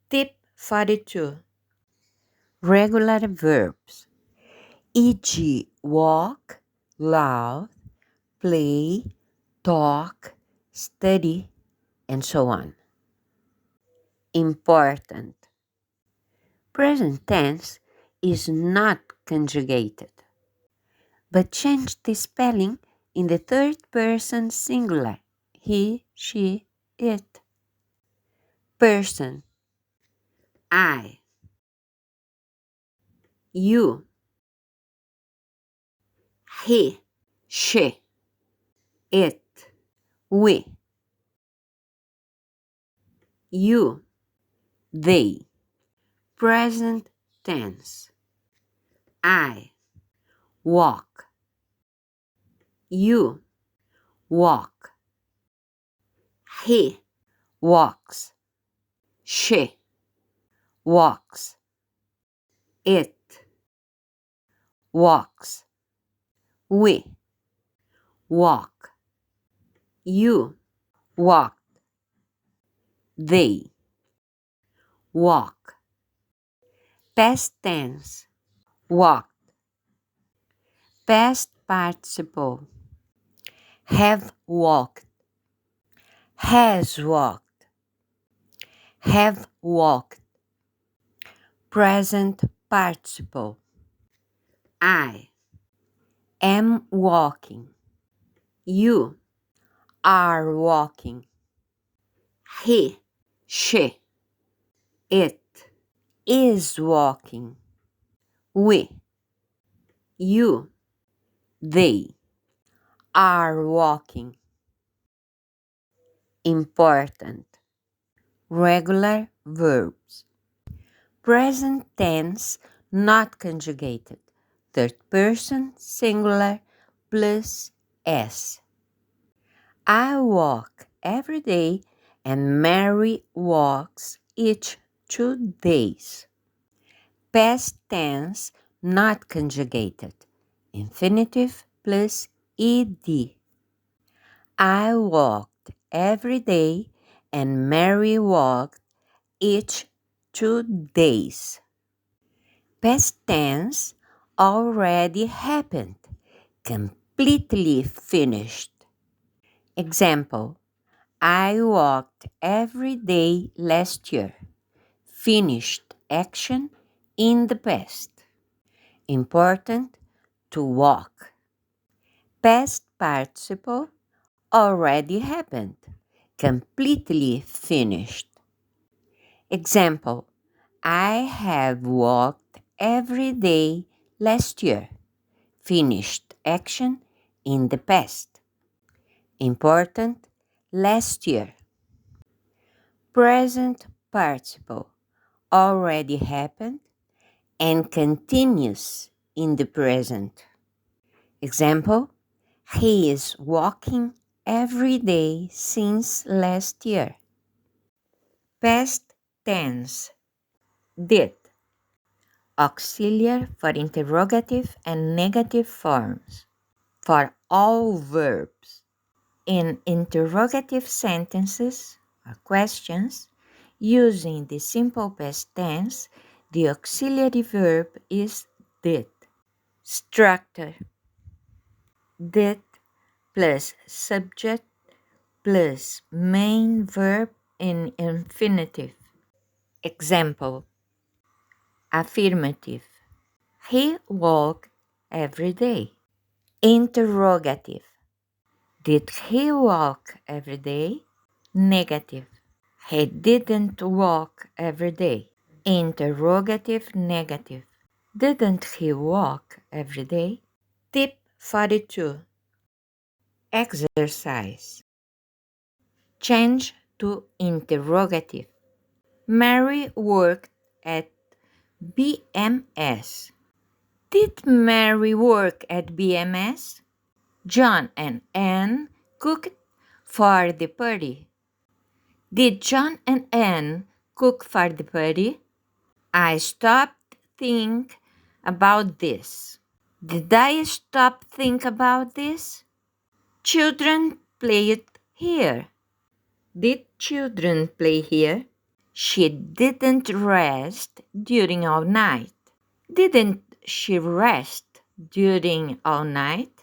Tip 42. Regular verbs, e.g. walk, laugh, play, talk, study, and so on. Important. Present tense is not conjugated, but change the spelling in the third person singular, he, she, it. Person, I, you, he, she, it, we, you, they. Present tense, I walk, you walk, he walks, she walks, it walks, we walk, you walk, they walk. Past tense, walked. Past participle, have walked, has walked, have walked. Present participle, I am walking, you are walking, he, she, it is walking, we, you, they are walking. Important. Regular verbs. Present tense not conjugated. Third person singular plus s. I walk every day and Mary walks each 2 days. Past tense not conjugated. Infinitive plus ed. I walked every day and Mary walked each 2 days. Past tense already happened, completely finished. Example, I walked every day last year. Finished action in the past. Important to walk. Past participle already happened, completely finished. Example, I have walked every day last year. Finished action in the past. Important, last year. Present participle already happened and continues in the present. Example, he is walking every day since last year. Past tense, did. Auxiliary for interrogative and negative forms. For all verbs. In interrogative sentences or questions, using the simple past tense, the auxiliary verb is did. Structure. Did plus subject plus main verb in infinitive. Example. Affirmative. He walked every day. Interrogative. Did he walk every day? Negative. He didn't walk every day. Interrogative negative. Didn't he walk every day? Tip 42. Exercise. Change to interrogative. Mary worked at BMS. Did Mary work at BMS? John and Anne cooked for the party. Did John and Anne cook for the party? I stopped think about this. Did I stop think about this? Children played here. Did children play here? She didn't rest during all night. Didn't she rest during all night?